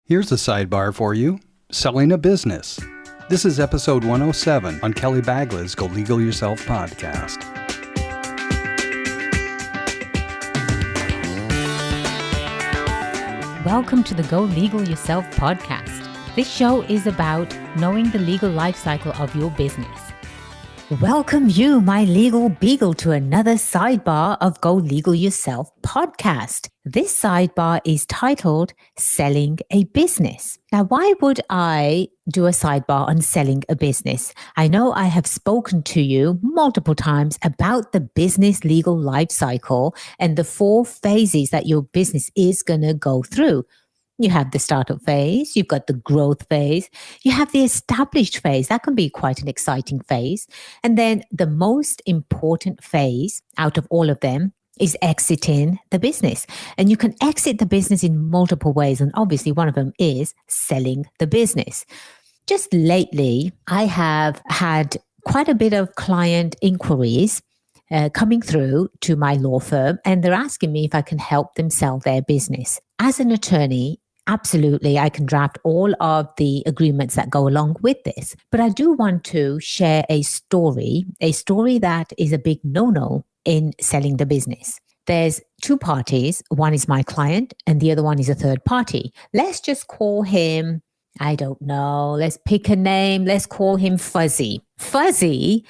Here's a sidebar for you. Selling a business. This is episode 107 on Kelly Bagla's Go Legal Yourself podcast. Welcome to the Go Legal Yourself podcast. This show is about knowing the legal life cycle of your business. Welcome you, my legal beagle, to another sidebar of Go Legal Yourself podcast. This sidebar is titled Selling a Business. Now, why would I do a sidebar on selling a business? I know I have spoken to you multiple times about the business legal life cycle and the 4 phases that your business is going to go through. You have the startup phase, you've got the growth phase, you have the established phase. That can be quite an exciting phase. And then the most important phase out of all of them is exiting the business. And you can exit the business in multiple ways. And obviously one of them is selling the business. Just lately, I have had quite a bit of client inquiries coming through to my law firm, and they're asking me if I can help them sell their business. As an attorney, absolutely, I can draft all of the agreements that go along with this. But I do want to share a story that is a big no-no in selling the business. There's 2 parties. One is my client and the other one is a third party. Let's just call him, I don't know, let's pick a name. Let's call him Fuzzy. Fuzzy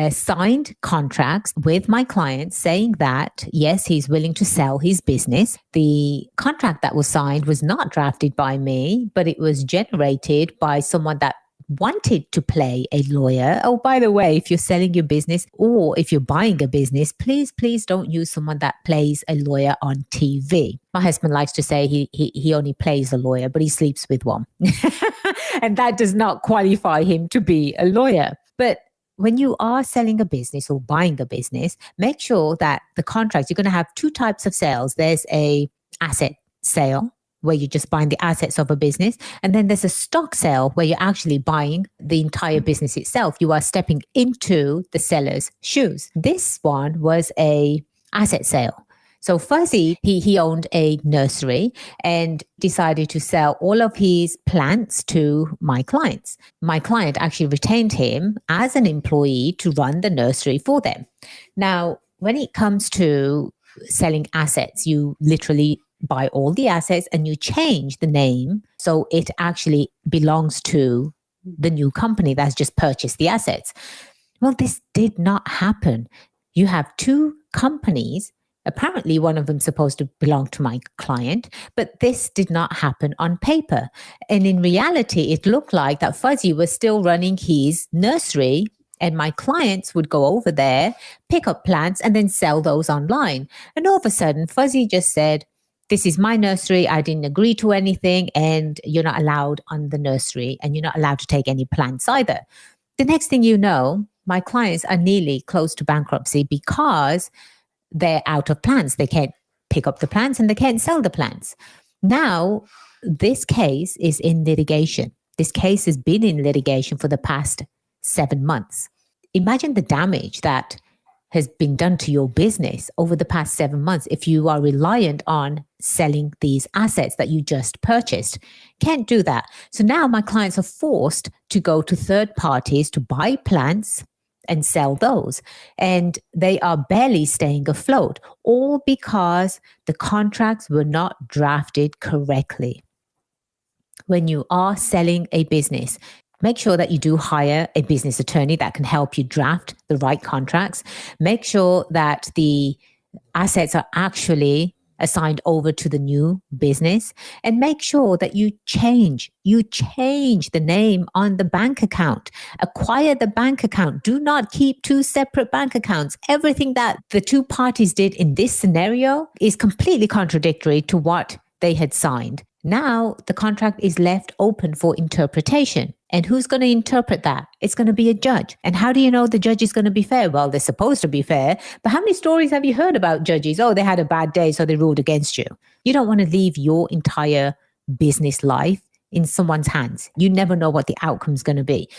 signed contracts with my client saying that, yes, he's willing to sell his business. The contract that was signed was not drafted by me, but it was generated by someone that wanted to play a lawyer. Oh, by the way, if you're selling your business or if you're buying a business, please don't use someone that plays a lawyer on TV. My husband likes to say he only plays a lawyer, but he sleeps with one. And that does not qualify him to be a lawyer. But when you are selling a business or buying a business, make sure that the contracts, you're going to have 2 types of sales. There's a asset sale, where you're just buying the assets of a business. And then there's a stock sale where you're actually buying the entire business itself. You are stepping into the seller's shoes. This one was a asset sale. So Fuzzy, he owned a nursery and decided to sell all of his plants to my clients. My client actually retained him as an employee to run the nursery for them. Now, when it comes to selling assets, you literally buy all the assets and you change the name so it actually belongs to the new company that's just purchased the assets. Well, this did not happen. You have 2 companies. Apparently, one of them is supposed to belong to my client, but this did not happen on paper. And in reality, it looked like that Fuzzy was still running his nursery and my clients would go over there, pick up plants and then sell those online. And all of a sudden, Fuzzy just said, "This is my nursery. I didn't agree to anything and you're not allowed on the nursery and you're not allowed to take any plants either." The next thing you know, my clients are nearly close to bankruptcy because they're out of plants. They can't pick up the plants and they can't sell the plants. Now, this case is in litigation. This case has been in litigation for the past 7 months. Imagine the damage that has been done to your business over the past 7 months if you are reliant on selling these assets that you just purchased. Can't do that. So now my clients are forced to go to third parties to buy plants and sell those. And they are barely staying afloat, all because the contracts were not drafted correctly. When you are selling a business, make sure that you do hire a business attorney that can help you draft the right contracts. Make sure that the assets are actually assigned over to the new business, and make sure that you change the name on the bank account. Acquire the bank account. Do not keep 2 separate bank accounts. Everything that the 2 parties did in this scenario is completely contradictory to what they had signed. Now the contract is left open for interpretation. And who's going to interpret that? It's going to be a judge. And how do you know the judge is going to be fair? Well, they're supposed to be fair. But how many stories have you heard about judges? Oh, they had a bad day, so they ruled against you. You don't want to leave your entire business life in someone's hands. You never know what the outcome is going to be.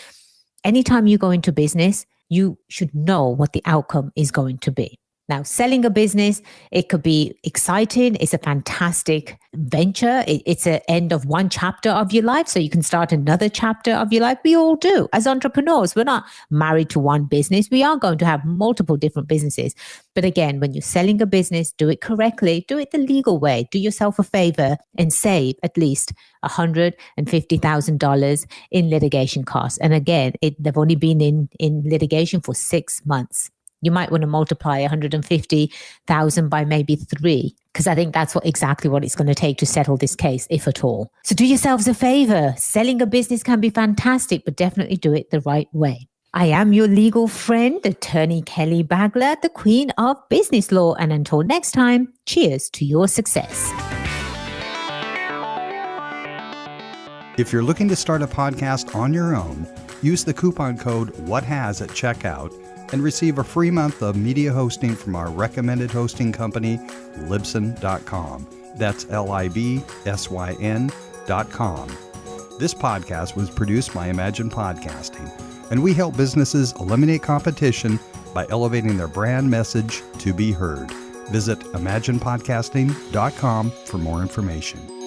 Anytime you go into business, you should know what the outcome is going to be. Now, selling a business, it could be exciting. It's a fantastic venture. It's an end of one chapter of your life. So you can start another chapter of your life. We all do. As entrepreneurs, we're not married to one business. We are going to have multiple different businesses. But again, when you're selling a business, do it correctly. Do it the legal way. Do yourself a favor and save at least $150,000 in litigation costs. And again, they've only been in litigation for 6 months. You might want to multiply 150,000 by maybe 3, because I think that's exactly what it's going to take to settle this case, if at all. So do yourselves a favor. Selling a business can be fantastic, but definitely do it the right way. I am your legal friend, attorney Kelly Bagler, the queen of business law. And until next time, cheers to your success. If you're looking to start a podcast on your own, use the coupon code WHATHAS at checkout and receive a free month of media hosting from our recommended hosting company, Libsyn.com. That's Libsyn.com. This podcast was produced by Imagine Podcasting, and we help businesses eliminate competition by elevating their brand message to be heard. Visit ImaginePodcasting.com for more information.